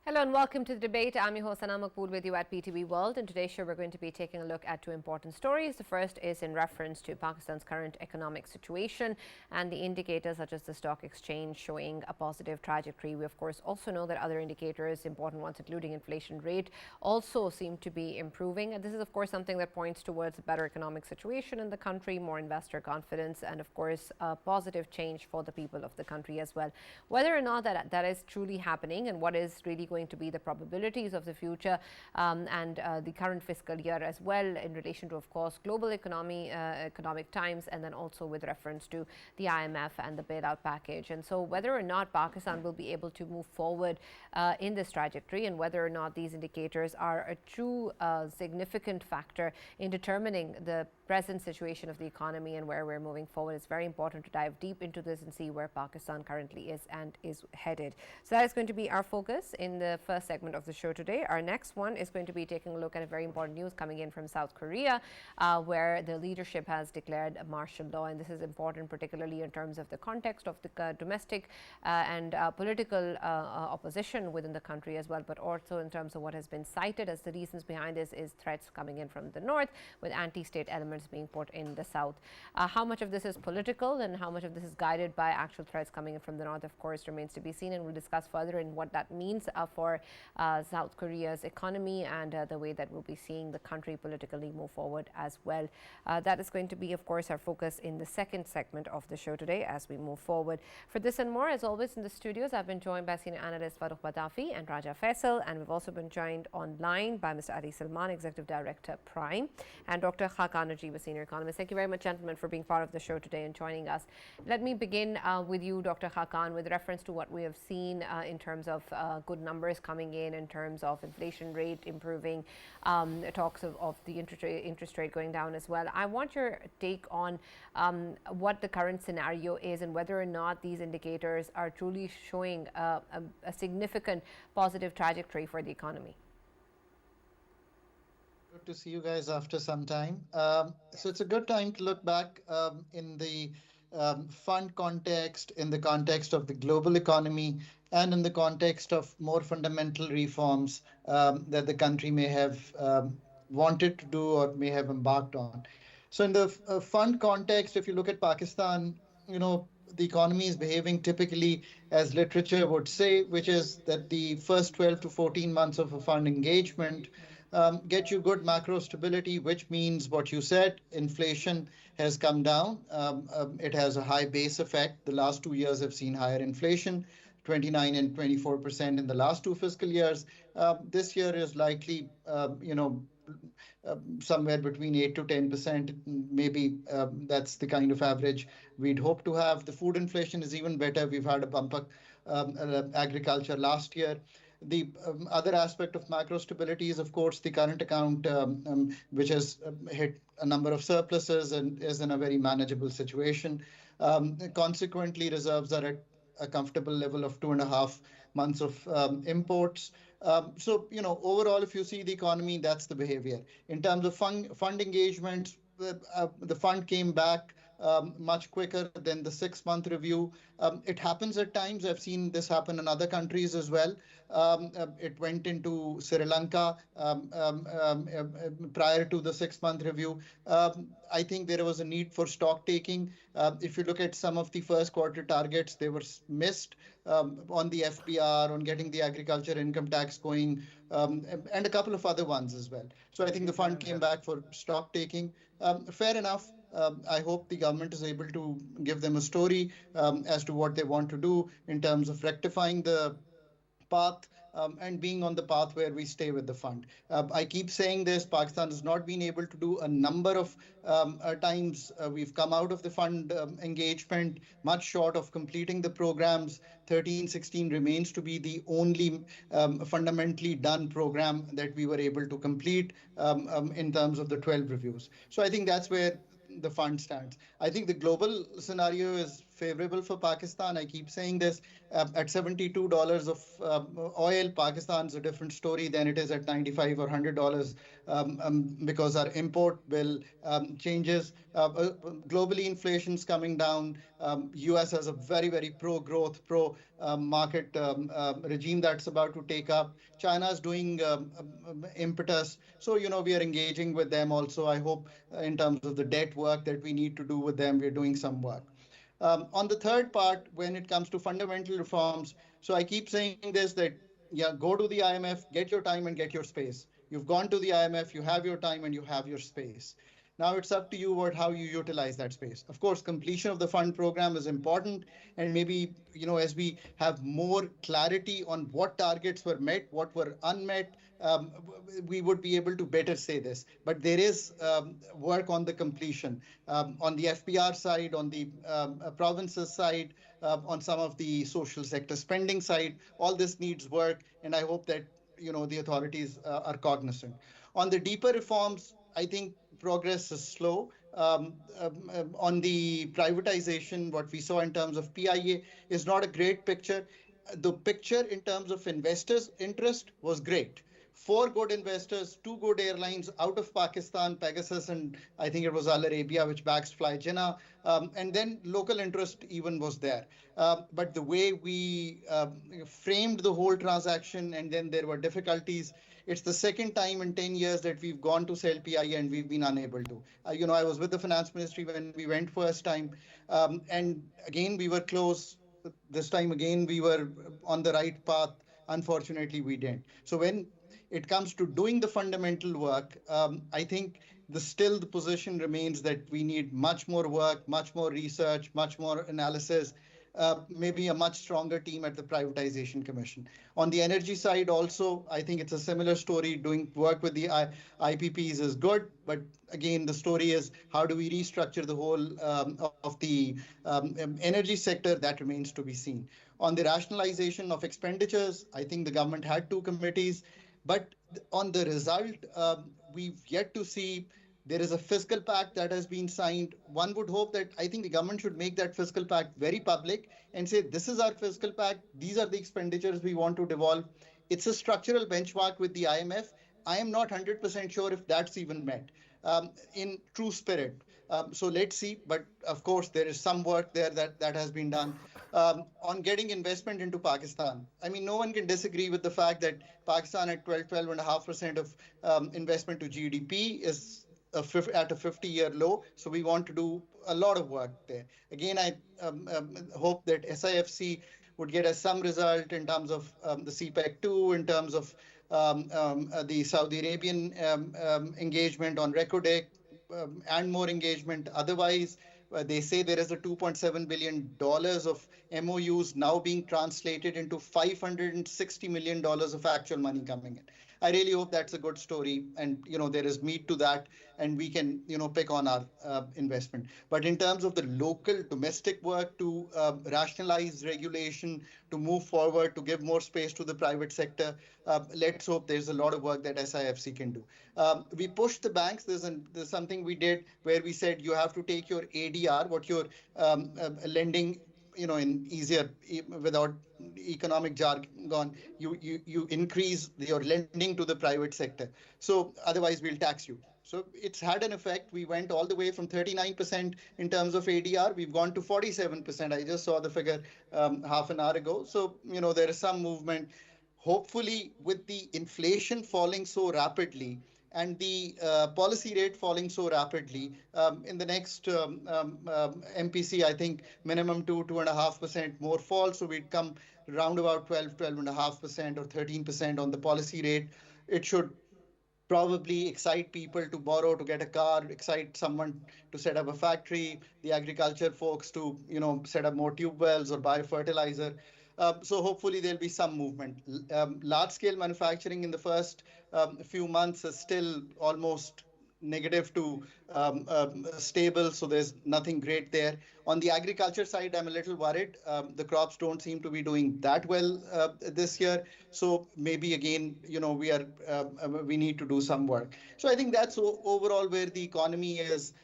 Hello and welcome to the debate. I'm your host Maqbool with you at PTV World. In today's show, we're going to be taking a look at two important stories. The first is in reference to Pakistan's current economic situation and the indicators such as the stock exchange showing a positive trajectory. We, of course, also know that other indicators, important ones including inflation rate, also seem to be improving. And this is, of course, something that points towards a better economic situation in the country, more investor confidence, and, of course, a positive change for the people of the country as well. Whether or not that is truly happening and what is really going to be the probabilities of the future and the current fiscal year as well in relation to, of course, global economic times, and then also with reference to the IMF and the bailout package. And so whether or not Pakistan will be able to move forward in this trajectory and whether or not these indicators are a true significant factor in determining the present situation of the economy and where we're moving forward, it's very important to dive deep into this and see where Pakistan currently is and is headed. So that is going to be our focus in the first segment of the show today. Our next one is going to be taking a look at a very important news coming in from South Korea, where the leadership has declared a martial law. And this is important, particularly in terms of the context of the domestic and political opposition within the country as well, but also in terms of what has been cited as the reasons behind this is threats coming in from the north with anti-state elements being put in the south. How much of this is political and how much of this is guided by actual threats coming in from the north, of course, remains to be seen, and we'll discuss further in what that means for South Korea's economy and the way that we'll be seeing the country politically move forward as well. That is going to be, of course, our focus in the second segment of the show today as we move forward. For this and more, as always, in the studios, I've been joined by senior analyst Farrukh Pitafi and Raja Faisal, and we've also been joined online by Mr. Salman, Executive Director, Prime, and Dr. Khaqan, a senior economist. Thank you very much, gentlemen, for being part of the show today and joining us. Let me begin with you, Dr. Khaqan, with reference to what we have seen in terms of good numbers coming in terms of inflation rate improving, talks of the interest rate going down as well. I want your take on what the current scenario is and whether or not these indicators are truly showing a significant positive trajectory for the economy. Good to see you guys after some time. So it's a good time to look back in the fund context, in the context of the global economy, and in the context of more fundamental reforms that the country may have wanted to do or may have embarked on. So in the fund context, if you look at Pakistan, the economy is behaving typically as literature would say, which is that the first 12 to 14 months of a fund engagement get you good macro stability, which means what you said, inflation has come down. It has a high base effect. The last 2 years have seen higher inflation, 29 and 24% in the last two fiscal years. This year is likely, somewhere between 8 to 10%. Maybe that's the kind of average we'd hope to have. The food inflation is even better. We've had a bump up agriculture last year. The other aspect of macro stability is, of course, the current account, which has hit a number of surpluses and is in a very manageable situation. Consequently, reserves are at a comfortable level of 2.5 months of imports. So, overall, if you see the economy, that's the behavior. In terms of fund engagement, the fund came back much quicker than the 6-month review. It happens at times. I've seen this happen in other countries as well. It went into Sri Lanka prior to the 6-month review. I think there was a need for stock taking. If you look at some of the first quarter targets, they were missed on the FBR, on getting the agriculture income tax going, and a couple of other ones as well. So I think the fund came back for stock taking. Fair enough. I hope the government is able to give them a story as to what they want to do in terms of rectifying the path and being on the path where we stay with the fund. I keep saying this, Pakistan has not been able to do a number of times. We've come out of the fund engagement much short of completing the programs. 13-16 remains to be the only fundamentally done program that we were able to complete in terms of the 12 reviews. So I think that's where the fund stands. I think the global scenario is favorable for Pakistan. I keep saying this. At $72 of oil, Pakistan's a different story than it is at 95 or $100, because our import bill changes. Globally, inflation's coming down. US has a very, very pro-growth, pro-market regime that's about to take up. China's doing impetus. So, we are engaging with them also. I hope in terms of the debt work that we need to do with them, we're doing some work. On the third part, when it comes to fundamental reforms, so I keep saying this that, yeah, go to the IMF, get your time and get your space. You've gone to the IMF, you have your time and you have your space. Now it's up to you how you utilize that space. Of course, completion of the fund program is important, and maybe, as we have more clarity on what targets were met, what were unmet, we would be able to better say this. But there is work on the completion, on the FPR side, on the provinces side, on some of the social sector spending side. All this needs work, and I hope that the authorities are cognizant. On the deeper reforms, I think progress is slow. On the privatization, what we saw in terms of PIA is not a great picture. The picture in terms of investors' interest was great. Four good investors, two good airlines out of Pakistan, Pegasus, and I think it was Al Arabia, which backs Fly Jinnah. And then local interest even was there. But the way we framed the whole transaction, and then there were difficulties. It's the second time in 10 years that we've gone to sell PIA and we've been unable to. I was with the finance ministry when we went first time. And again, we were close. This time again, we were on the right path. Unfortunately, we didn't. So when it comes to doing the fundamental work, I think still the position remains that we need much more work, much more research, much more analysis, maybe a much stronger team at the Privatization Commission. On the energy side, also, I think it's a similar story. Doing work with the IPPs is good, but again, the story is how do we restructure the whole of the energy sector? That remains to be seen. On the rationalization of expenditures, I think the government had two committees, but on the result, we've yet to see. There is a fiscal pact that has been signed. One would hope that I think the government should make that fiscal pact very public and say, this is our fiscal pact. These are the expenditures we want to devolve. It's a structural benchmark with the IMF. I am not 100% sure if that's even met in true spirit. So let's see. But of course, there is some work there that has been done on getting investment into Pakistan. I mean, no one can disagree with the fact that Pakistan at 12.5% of investment to GDP is at a 50-year low. So we want to do a lot of work there. Again, I hope that SIFC would get us some result in terms of the CPEC 2, in terms of the Saudi Arabian engagement on Recordec, and more engagement. Otherwise, they say there is a $2.7 billion of MOUs now being translated into $560 million of actual money coming in. I really hope that's a good story, and there is meat to that, and we can pick on our investment. But in terms of the local domestic work to rationalize regulation, to move forward, to give more space to the private sector, let's hope there's a lot of work that SIFC can do. We pushed the banks. There's something we did where we said you have to take your ADR, what you're lending, in easier, without economic jargon, you increase your lending to the private sector. So otherwise we'll tax you. So it's had an effect. We went all the way from 39% in terms of ADR. We've gone to 47%. I just saw the figure half an hour ago. So, there is some movement. Hopefully, with the inflation falling so rapidly and the policy rate falling so rapidly, in the next MPC, I think minimum 2.5% more fall. So we'd come round about 12.5% or 13% on the policy rate. It should probably excite people to borrow, to get a car, excite someone to set up a factory, the agriculture folks to, set up more tube wells or buy fertilizer. So hopefully there'll be some movement. Large scale manufacturing in the first few months is still almost negative to stable, so there's nothing great there. On the agriculture side, I'm a little worried. The crops don't seem to be doing that well this year, so maybe again, we need to do some work. So I think that's overall where the economy is.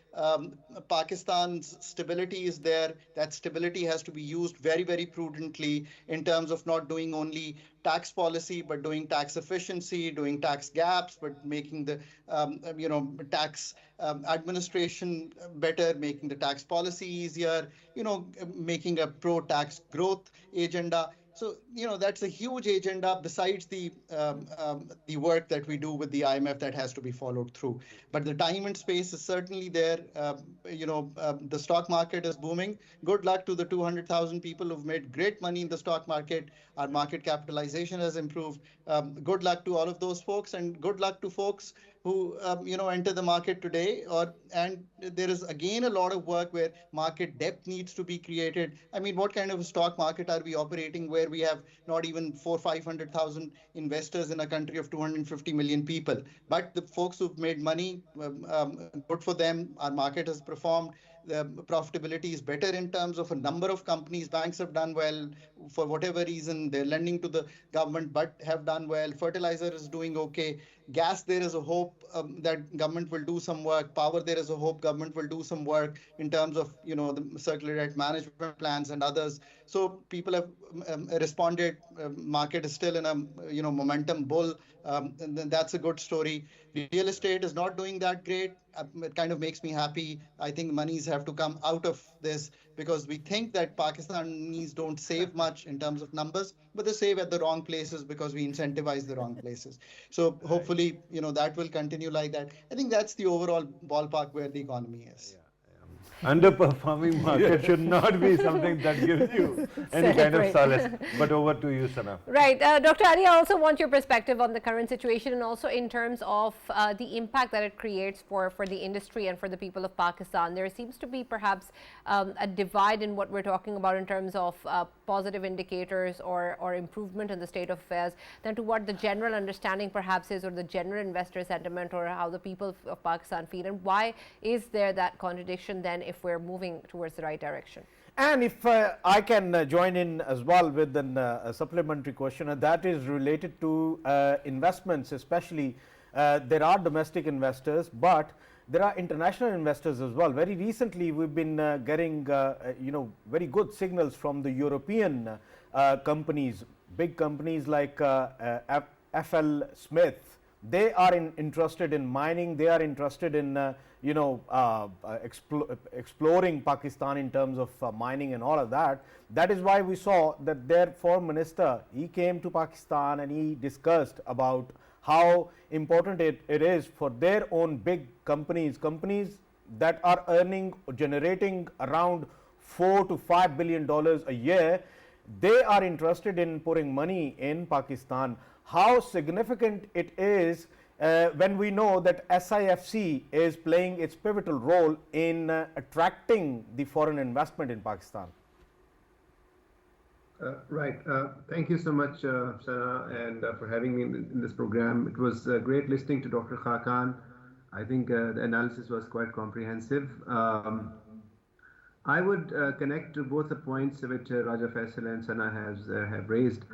Pakistan's stability is there. That stability has to be used very, very prudently in terms of not doing only tax policy, but doing tax efficiency, doing tax gaps, but making the tax administration better, making the tax policy easier, making a pro-tax growth agenda. So, that's a huge agenda besides the work that we do with the IMF that has to be followed through. But the time and space is certainly there. The stock market is booming. Good luck to the 200,000 people who've made great money in the stock market. Our market capitalization has improved. Good luck to all of those folks, and good luck to folks who enter the market today. And there is again a lot of work where market depth needs to be created. I mean, what kind of a stock market are we operating where we have not even 400,000 500,000 investors in a country of 250 million people? But the folks who've made money, good for them. Our market has performed. The profitability is better in terms of a number of companies. Banks have done well for whatever reason. They're lending to the government, but have done well. Fertilizer is doing okay. Gas, there is a hope that government will do some work. Power, there is a hope government will do some work in terms of the circular debt management plans and others. So people have responded. Market is still in a momentum bull, and then that's a good story. Real estate is not doing that great. It kind of makes me happy. I think monies have to come out of this, because we think that Pakistanis don't save much in terms of numbers, but they save at the wrong places because we incentivize the wrong places. So Right. hopefully, that will continue like that. I think that's the overall ballpark where the economy is. Underperforming market should not be something that gives you any kind of Celebrate. solace. But over to you, Sana. Right. Dr. Ali, I also want your perspective on the current situation, and also in terms of the impact that it creates for the industry and for the people of Pakistan. There seems to be perhaps a divide in what we're talking about in terms of positive indicators or improvement in the state of affairs than to what the general understanding perhaps is, or the general investor sentiment, or how the people of Pakistan feel. And why is there that contradiction then if we're moving towards the right direction? And if I can join in as well with a supplementary question, and that is related to investments, especially there are domestic investors, but there are international investors as well. Very recently, we've been getting very good signals from the European companies, big companies like FL Smith. They are interested in mining. They are interested in exploring Pakistan in terms of mining and all of that. That is why we saw that their foreign minister, he came to Pakistan and he discussed about how important it is for their own big companies that are generating around $4 to $5 billion a year. They are interested in putting money in Pakistan. How significant it is when we know that SIFC is playing its pivotal role in attracting the foreign investment in Pakistan. Right. Thank you so much, Slara, and for having me in this program. It was great listening to Dr. Khaqan. I think the analysis was quite comprehensive. I would connect to both the points which Raja Faisal and Sana have raised.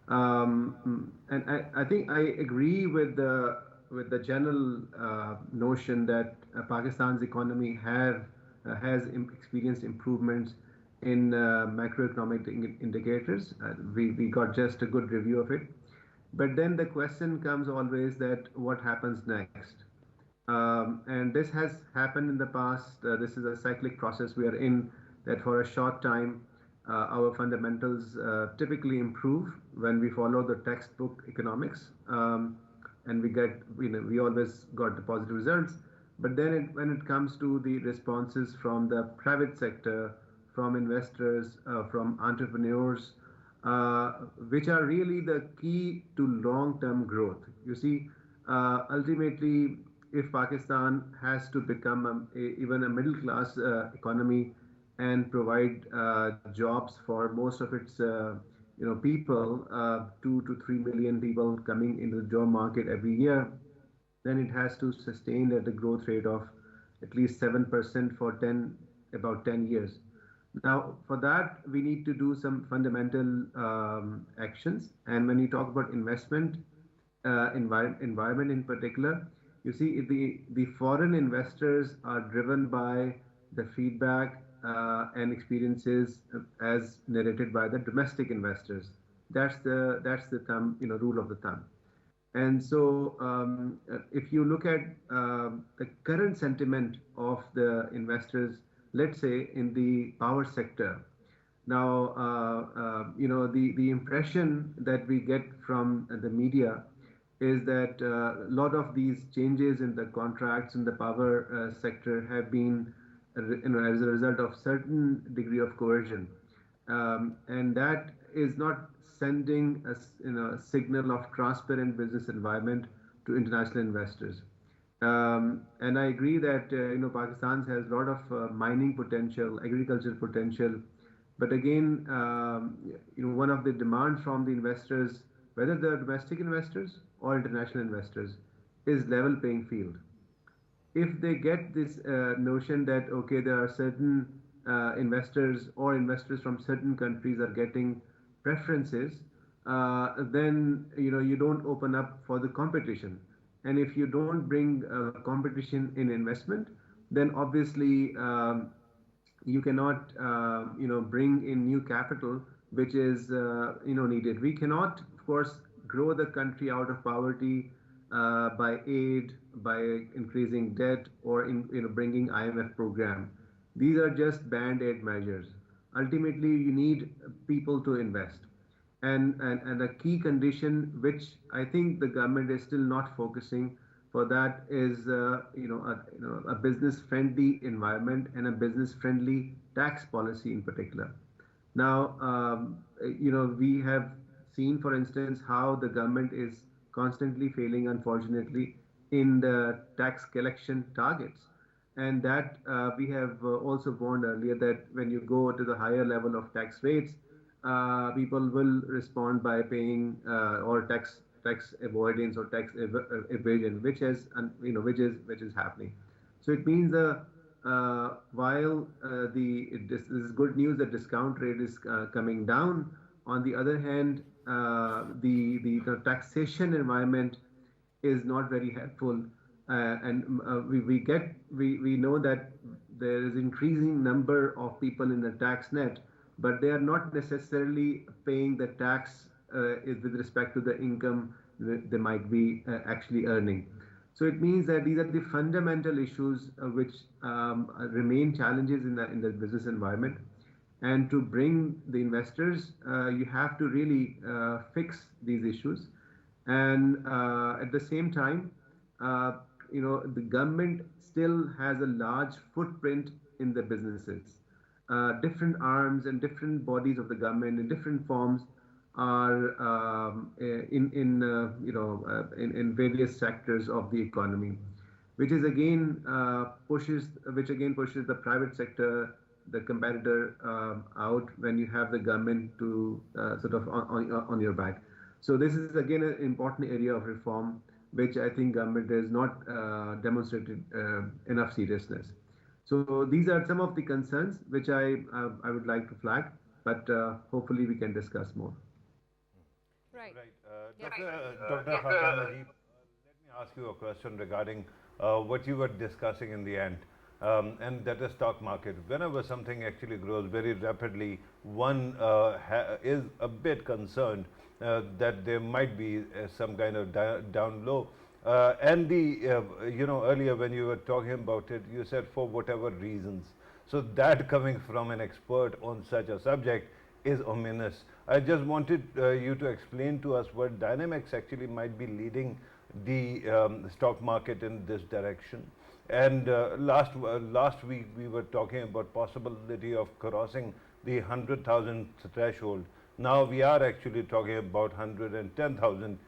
And I think I agree with the general notion that Pakistan's economy has experienced improvements in macroeconomic indicators. We got just a good review of it. But then the question comes always that what happens next? And this has happened in the past. This is a cyclic process we are in, that for a short time, our fundamentals typically improve when we follow the textbook economics, and we always got the positive results. But then when it comes to the responses from the private sector, from investors, from entrepreneurs, which are really the key to long-term growth. You see, ultimately, if Pakistan has to become even a middle-class economy and provide jobs for most of its people, 2 to 3 million people coming into the job market every year, then it has to sustain at a growth rate of at least 7% for about 10 years. Now, for that, we need to do some fundamental actions. And when you talk about investment, environment in particular, you see the foreign investors are driven by the feedback and experiences as narrated by the domestic investors. That's the thumb, rule of the thumb. And so, if you look at the current sentiment of the investors, let's say in the power sector, now, the impression that we get from the media is that a lot of these changes in the contracts in the power sector have been, as a result of certain degree of coercion, and that is not sending a signal of transparent business environment to international investors. And I agree that Pakistan has a lot of mining potential, agricultural potential, but again, one of the demands from the investors, whether they're domestic investors or international investors, is level playing field. If they get this notion that okay, there are certain investors or investors from certain countries are getting preferences, then you don't open up for the competition. And if you don't bring competition in investment, then obviously you cannot bring in new capital, which is needed. We cannot, of course, grow the country out of poverty by aid, by increasing debt, or bringing IMF program. These are just band-aid measures. Ultimately, you need people to invest. And a key condition, which I think the government is still not focusing for, that is a business-friendly environment and a business-friendly tax policy in particular. Now, we have seen, for instance, how the government is constantly failing, unfortunately, in the tax collection targets. And that we have also warned earlier that when you go to the higher level of tax rates, people will respond by paying or tax avoidance or tax evasion, which is happening. So it means while this is good news that discount rate is coming down, on the other hand, the taxation environment is not very helpful, and we know that there is increasing number of people in the tax net, but they are not necessarily paying the tax with respect to the income they might be actually earning. So it means that these are the fundamental issues which remain challenges in the business environment. And to bring the investors, you have to really fix these issues. And at the same time, the government still has a large footprint in the businesses. Different arms and different bodies of the government in different forms are in various sectors of the economy, which again pushes the private sector, the competitor, out when you have the government to sort of on your back. So this is again an important area of reform, which I think government has not demonstrated enough seriousness. So these are some of the concerns which I would like to flag, but hopefully we can discuss more. Right. Dr. Khaqan, Najeeb, let me ask you a question regarding what you were discussing in the end, and that is stock market. Whenever something actually grows very rapidly, one is a bit concerned that there might be some kind of down low. And earlier when you were talking about it, you said for whatever reasons. So that coming from an expert on such a subject is ominous. I just wanted you to explain to us what dynamics actually might be leading the stock market in this direction. And last week we were talking about possibility of crossing the 100,000 threshold. Now we are actually talking about 110,000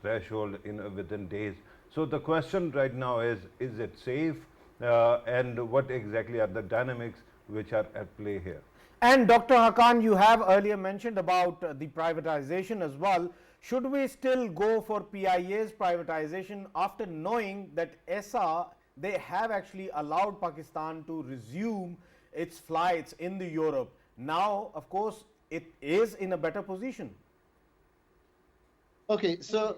threshold within days. So the question right now is it safe, and what exactly are the dynamics which are at play here? And Dr. Khaqan, you have earlier mentioned about the privatization as well. Should we still go for PIA's privatization after knowing that ESA, they have actually allowed Pakistan to resume its flights in the Europe. Now, of course, it is in a better position. Okay, so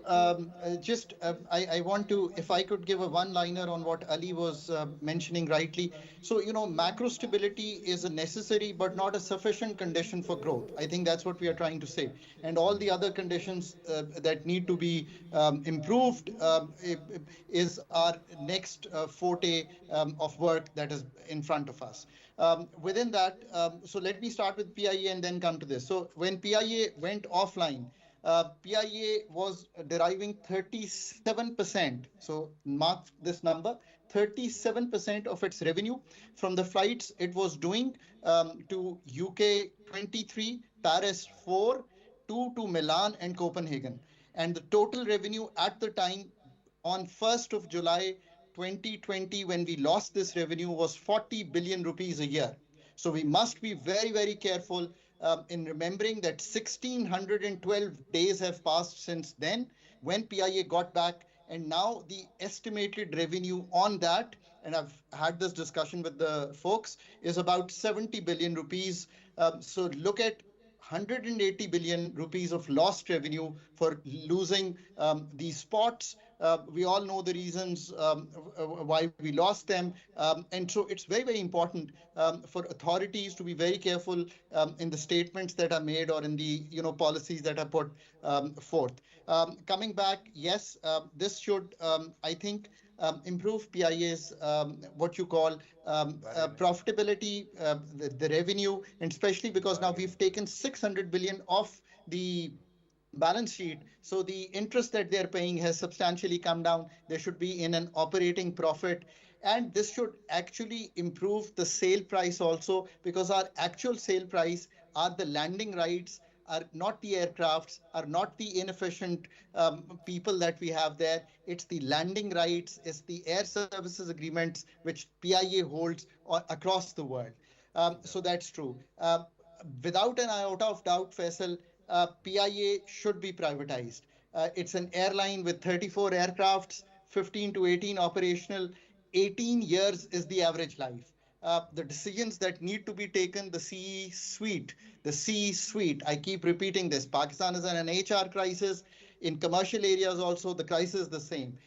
I want to, if I could give a one-liner on what Ali was mentioning rightly. So, macro stability is a necessary but not a sufficient condition for growth. I think that's what we are trying to say. And all the other conditions that need to be improved is our next forte of work that is in front of us. Within that, so let me start with PIA and then come to this. So when PIA went offline, PIA was deriving 37%. So mark this number, 37% of its revenue from the flights it was doing to UK 23, Paris 4, 2 to Milan and Copenhagen. And the total revenue at the time on 1st of July 2020, when we lost this revenue, was 40 billion rupees a year. So we must be very, very careful in remembering that 1612 days have passed since then when PIA got back. And now the estimated revenue on that, and I've had this discussion with the folks, is about 70 billion rupees. So look at 180 billion rupees of lost revenue for losing these spots. We all know the reasons why we lost them. And so it's very, very important for authorities to be very careful in the statements that are made or in the policies that are put forth. Coming back, yes, this should, I think, improve PIA's what you call profitability, the revenue, and especially because now we've taken 600 billion off the balance sheet. So the interest that they're paying has substantially come down. They should be in an operating profit. And this should actually improve the sale price also, because our actual sale price are the landing rights, are not the aircrafts, are not the inefficient people that we have there. It's the landing rights, it's the air services agreements which PIA holds across the world. So that's true. Without an iota of doubt, Faisal, PIA should be privatized. It's an airline with 34 aircrafts, 15 to 18 operational, 18 years is the average life. The decisions that need to be taken, the C-suite, I keep repeating this. Pakistan is in an HR crisis. In commercial areas also, the crisis is the same.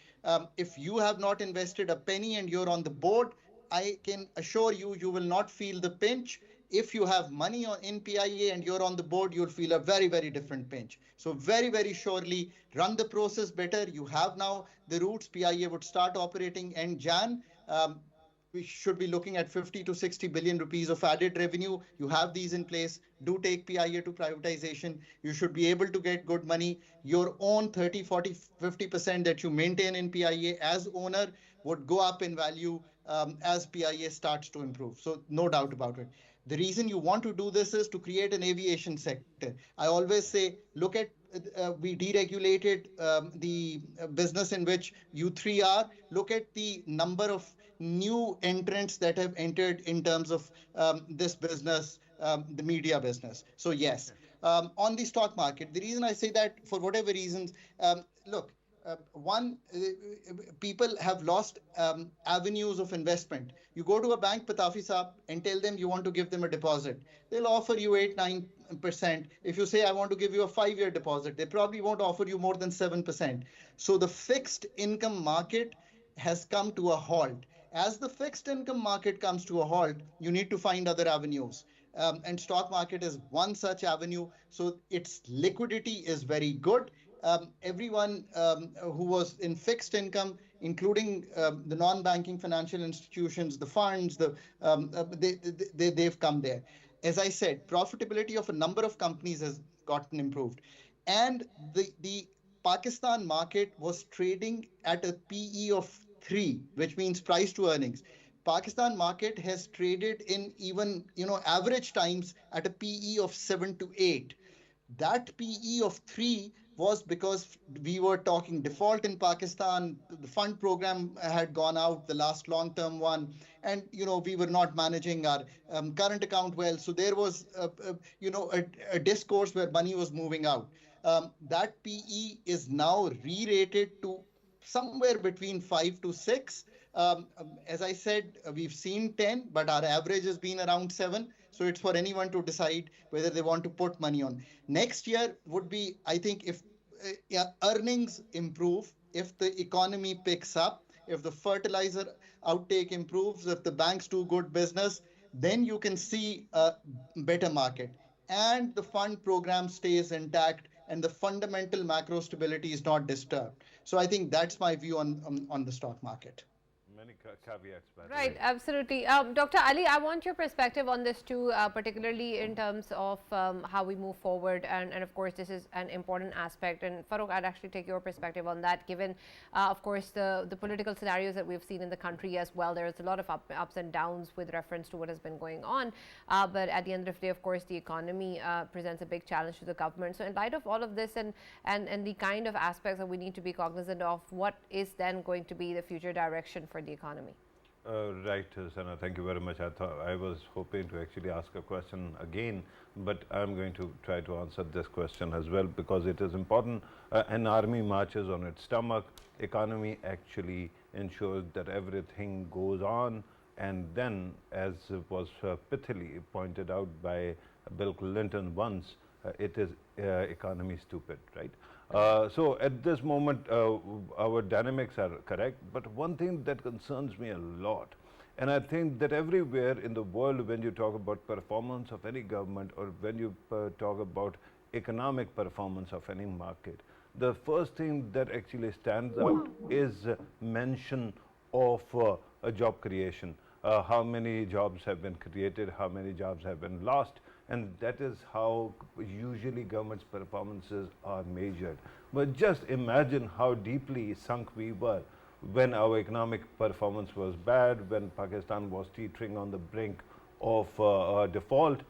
If you have not invested a penny and you're on the board, I can assure you, you will not feel the pinch. If you have money in PIA and you're on the board, you'll feel a very, very different pinch. So very, very surely run the process better. You have now the routes. PIA would start operating end Jan. We should be looking at 50 to 60 billion rupees of added revenue. You have these in place. Do take PIA to privatization. You should be able to get good money. Your own 30, 40, 50% that you maintain in PIA as owner would go up in value as PIA starts to improve. So no doubt about it. The reason you want to do this is to create an aviation sector. I always say, look at we deregulated the business in which you three are. Look at the number of new entrants that have entered in terms of this business, the media business. So yes, on the stock market, the reason I say that, for whatever reasons, look, one, people have lost avenues of investment. You go to a bank, Pitafi Saab, and tell them you want to give them a deposit. They'll offer you 8, 9%. If you say, I want to give you a 5-year deposit, they probably won't offer you more than 7%. So the fixed income market has come to a halt. As the fixed income market comes to a halt, you need to find other avenues. And stock market is one such avenue. So its liquidity is very good. Everyone who was in fixed income, including the non-banking financial institutions, the funds, they've come there. As I said, profitability of a number of companies has gotten improved. And the Pakistan market was trading at a PE of 3, which means price to earnings. Pakistan market has traded in even average times at a PE of 7 to 8. That PE of 3 was because we were talking default in Pakistan. The fund program had gone out, the last long-term one, and we were not managing our current account well. So there was a discourse where money was moving out. That PE is now re-rated to somewhere between 5 to 6. As I said, we've seen 10, but our average has been around 7. So it's for anyone to decide whether they want to put money on. Next year would be, I think, if yeah, earnings improve, if the economy picks up, if the fertilizer outtake improves, if the banks do good business, then you can see a better market. And the fund program stays intact and the fundamental macro stability is not disturbed. So I think that's my view on the stock market. Many caveats, by the Right, way. absolutely. Dr. Ali, I want your perspective on this too, particularly in terms of how we move forward. And of course, this is an important aspect. And Farrukh, I'd actually take your perspective on that, given, of course, the political scenarios that we've seen in the country as well. There's a lot of ups and downs with reference to what has been going on. But at the end of the day, of course, the economy presents a big challenge to the government. So in light of all of this and the kind of aspects that we need to be cognizant of, what is then going to be the future direction for the economy? Right, Sana, thank you very much. I was hoping to actually ask a question again, but I'm going to try to answer this question as well because it is important. An army marches on its stomach. Economy actually ensures that everything goes on, and then, as was pithily pointed out by Bill Clinton once, it is economy stupid, right? So at this moment, our dynamics are correct, but one thing that concerns me a lot, and I think that everywhere in the world, when you talk about performance of any government or when you talk about economic performance of any market, the first thing that actually stands out is mention of a job creation. How many jobs have been created, how many jobs have been lost, and that is how usually government's performances are measured. But just imagine how deeply sunk we were when our economic performance was bad, when Pakistan was teetering on the brink of default,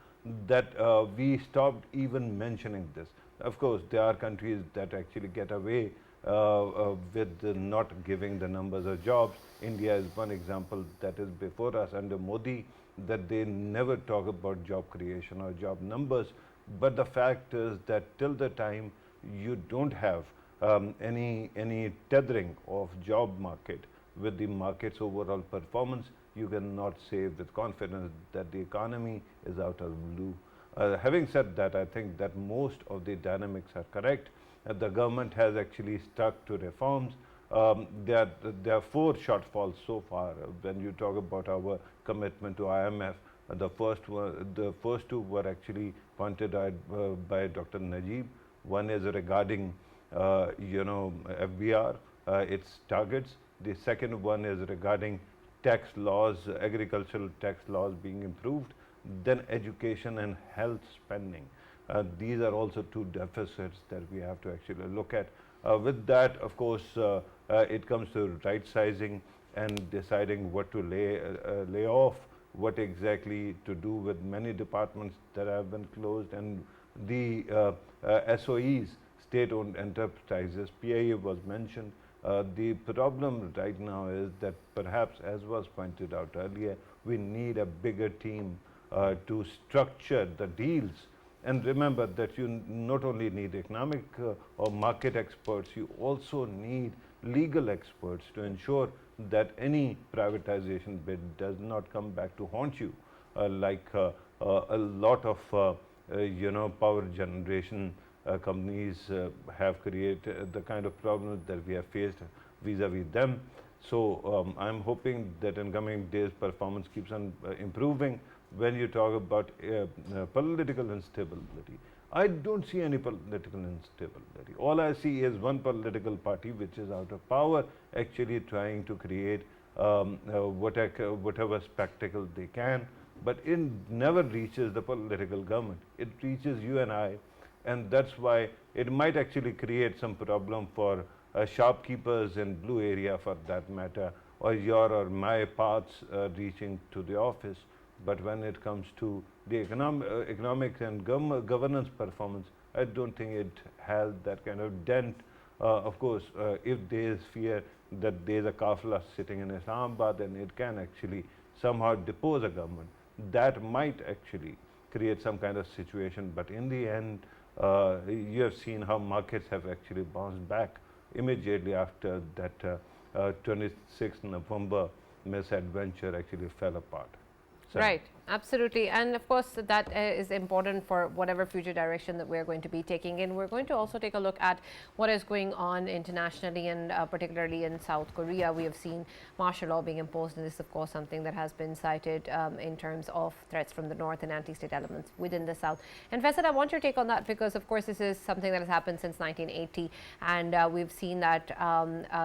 that we stopped even mentioning this. Of course, there are countries that actually get away with not giving the numbers of jobs. India is one example that is before us under Modi, that they never talk about job creation or job numbers. But the fact is that till the time you don't have any tethering of job market with the market's overall performance, you cannot say with confidence that the economy is out of the blue. Having said that, I think that most of the dynamics are correct. The government has actually stuck to reforms. There are 4 shortfalls so far. When you talk about our commitment to IMF, the first 2 were actually pointed out by Dr. Najeeb. One is regarding, FBR, its targets. The second one is regarding tax laws, agricultural tax laws being improved. Then education and health spending. These are also 2 deficits that we have to actually look at. With that, of course, it comes to right sizing and deciding what to lay off, what exactly to do with many departments that have been closed, and the SOEs, state-owned enterprises. PIA was mentioned. The problem right now is that perhaps, as was pointed out earlier, we need a bigger team to structure the deals. And remember that you not only need economic or market experts, you also need legal experts to ensure that any privatization bid does not come back to haunt you, like a lot of power generation companies have created the kind of problems that we have faced vis-a-vis them. So I'm hoping that in coming days performance keeps on improving. When you talk about political instability, I don't see any political instability. All I see is one political party which is out of power, actually trying to create whatever spectacle they can, but it never reaches the political government. It reaches you and I, and that's why it might actually create some problem for shopkeepers in blue area, for that matter, or your or my paths reaching to the office. But when it comes to the economic and governance performance, I don't think it has that kind of dent. Of course, if there is fear that there is a kafla sitting in Islamabad, then it can actually somehow depose a government. That might actually create some kind of situation. But in the end, you have seen how markets have actually bounced back immediately after that 26th November misadventure actually fell apart. So Right, absolutely. And of course, that is important for whatever future direction that we're going to be taking in. We're going to also take a look at what is going on internationally and particularly in South Korea. We have seen martial law being imposed, and this is, of course, something that has been cited in terms of threats from the north and anti-state elements within the south. And Faisal, I want your take on that because, of course, this is something that has happened since 1980, and we've seen that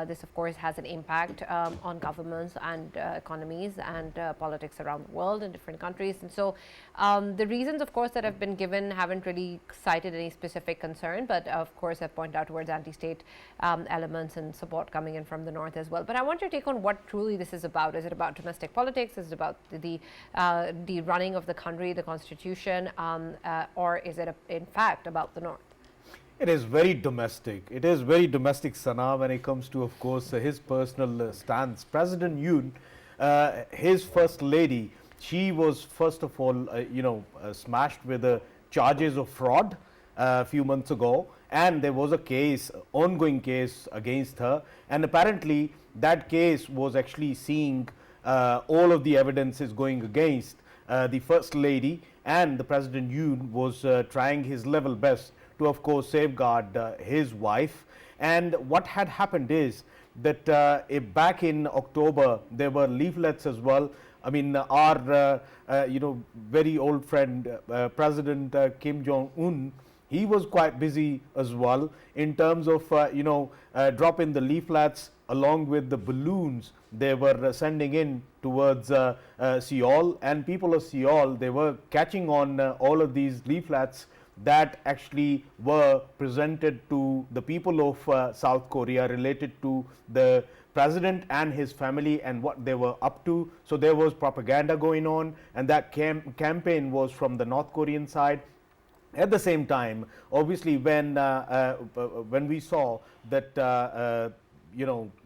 this, of course, has an impact on governments and economies and politics around the world in different countries. And so the reasons, of course, that have been given haven't really cited any specific concern, but of course have pointed out towards anti-state elements and support coming in from the north as well. But I want your take on what truly this is about. Is it about domestic politics? Is it about the running of the country, the constitution, or is it in fact about the north? It is very domestic. It is very domestic, Sana, when it comes to, of course, his personal stance. President Yoon, his first lady, she was first of all, smashed with charges of fraud a few months ago, and there was a case, ongoing case against her, and apparently that case was actually seeing all of the evidence is going against the first lady, and the President Yoon was trying his level best to, of course, safeguard his wife. And what had happened is that back in October there were leaflets as well. I mean, our very old friend President Kim Jong-un, he was quite busy as well in terms of dropping the leaflets along with the balloons they were sending in towards Seoul, and people of Seoul, they were catching on all of these leaflets that actually were presented to the people of South Korea related to the president and his family and what they were up to. So there was propaganda going on, and that campaign was from the North Korean side. At the same time, obviously, when we saw that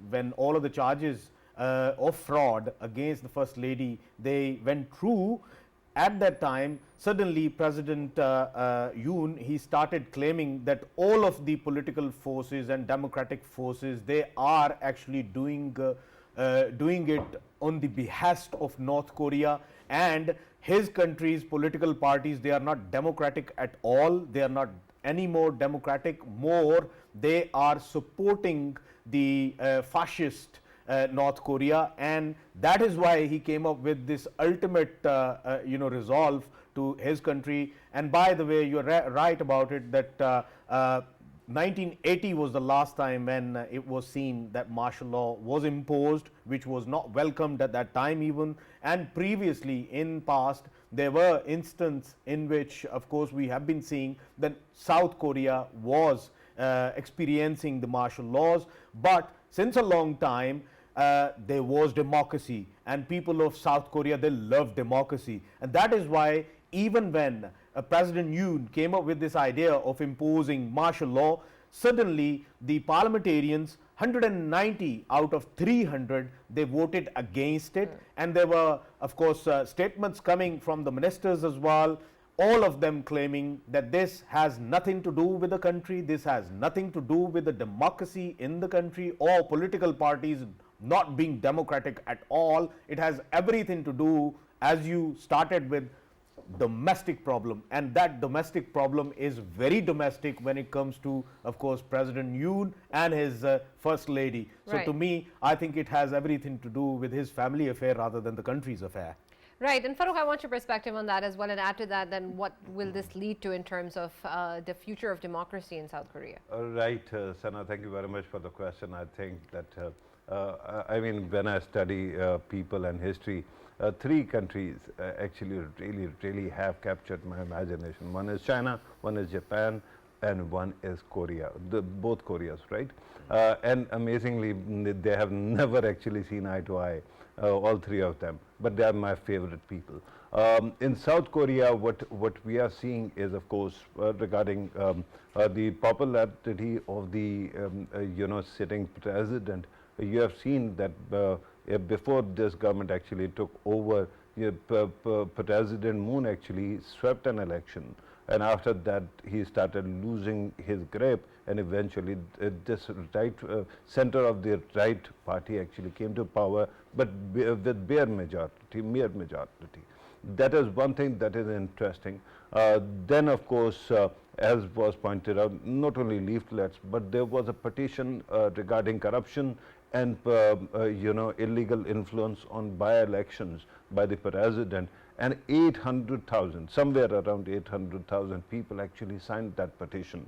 when all of the charges of fraud against the first lady, they went through, at that time suddenly President Yoon, he started claiming that all of the political forces and democratic forces, they are actually doing it on the behest of North Korea, and his country's political parties, they are not democratic at all. They are not any more democratic, more they are supporting the fascist North Korea, and that is why he came up with this ultimate resolve to his country. And by the way, you're right about it that 1980 was the last time when it was seen that martial law was imposed, which was not welcomed at that time even. And previously in past there were instances in which, of course, we have been seeing that South Korea was experiencing the martial laws, but since a long time there was democracy, and people of South Korea, they love democracy. And that is why even when President Yoon came up with this idea of imposing martial law, suddenly the parliamentarians, 190 out of 300, they voted against it. And there were, of course, statements coming from the ministers as well, all of them claiming that this has nothing to do with the country, this has nothing to do with the democracy in the country or political parties not being democratic at all. It has everything to do, as you started with, domestic problem, and that domestic problem is very domestic when it comes to, of course, President Yoon and his first lady. So Right. to me, I think it has everything to do with his family affair rather than the country's affair. Right, and Farrukh, I want your perspective on that as well, and add to that, then what will this lead to in terms of the future of democracy in South Korea? Right, Sana, thank you very much for the question. I think that, I mean, when I study people and history, three countries actually really have captured my imagination. One is China, one is Japan, and one is Korea, both Koreas, right? And amazingly, they have never actually seen eye to eye, all three of them, but they are my favorite people. In South Korea, what we are seeing is, of course, regarding the popularity of the sitting president. You have seen that before this government actually took over, President Moon actually swept an election, and after that he started losing his grip, and eventually this right center of the right party actually came to power, but with mere majority. That is one thing that is interesting. Then, of course, as was pointed out, not only leaflets, but there was a petition regarding corruption and illegal influence on by-elections by the president, and 800,000, somewhere around 800,000 people actually signed that petition.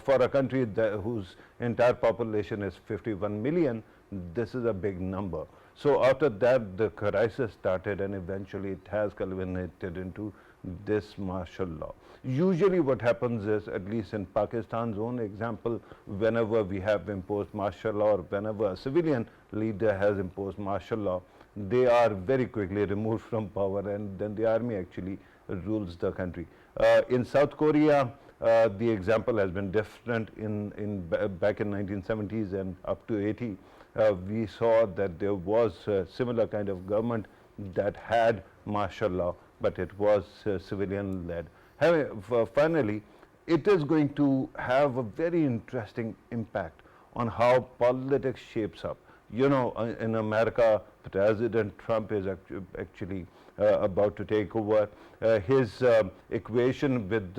For a country whose entire population is 51 million, this is a big number. So after that, the crisis started, and eventually it has culminated into this martial law. Usually what happens is, at least in Pakistan's own example, whenever we have imposed martial law, or whenever a civilian leader has imposed martial law, they are very quickly removed from power, and then the army actually rules the country. In South Korea, the example has been different. Back in 1970s and up to 80, we saw that there was a similar kind of government that had martial law, but it was civilian led. Finally, it is going to have a very interesting impact on how politics shapes up. You know, in America, President Trump is actually about to take over. His equation with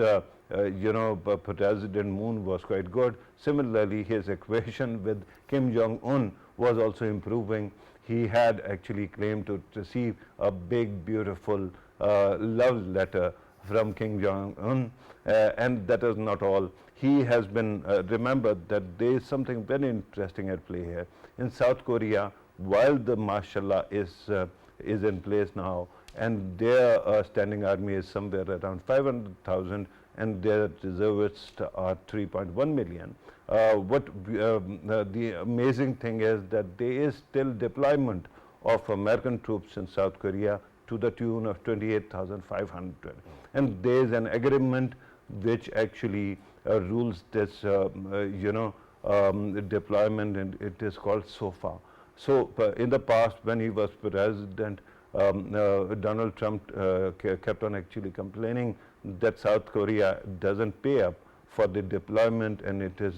President Moon was quite good. Similarly, his equation with Kim Jong-un was also improving. He had actually claimed to receive a big, beautiful love letter from Kim Jong-un, and that is not all. He has been remembered that there is something very interesting at play here. In South Korea, while the martial law is in place now, and their standing army is somewhere around 500,000, and their reservists are 3.1 million. The amazing thing is that there is still deployment of American troops in South Korea to the tune of 28,500. And there is an agreement which actually rules this, deployment, and it is called SOFA. So in the past, when he was president, Donald Trump kept on actually complaining that South Korea doesn't pay up for the deployment, and it is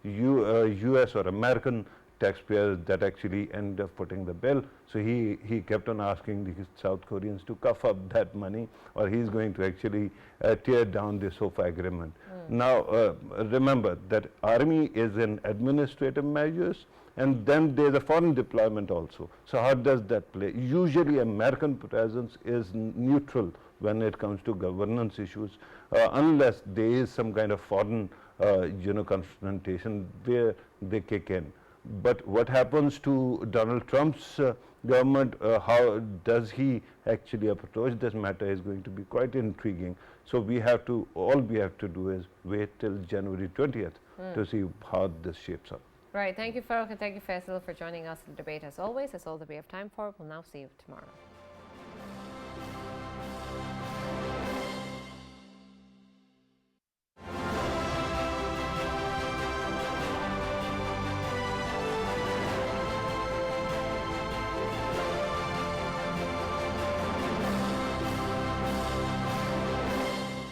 US or American taxpayers that actually end up footing the bill. So he kept on asking the South Koreans to cough up that money, or he's going to actually tear down the SOFA agreement. Now, remember that army is in administrative measures, and then there's a foreign deployment also. So how does that play? Usually American presence is neutral when it comes to governance issues, unless there is some kind of foreign confrontation where they kick in. But what happens to Donald Trump's government, how does he actually approach this matter, is going to be quite intriguing. So all we have to do is wait till January 20th to see how this shapes up. Right. Thank you, Farrukh, and thank you, Faisal, for joining us in the debate as always. That's all that we have time for. We'll now see you tomorrow.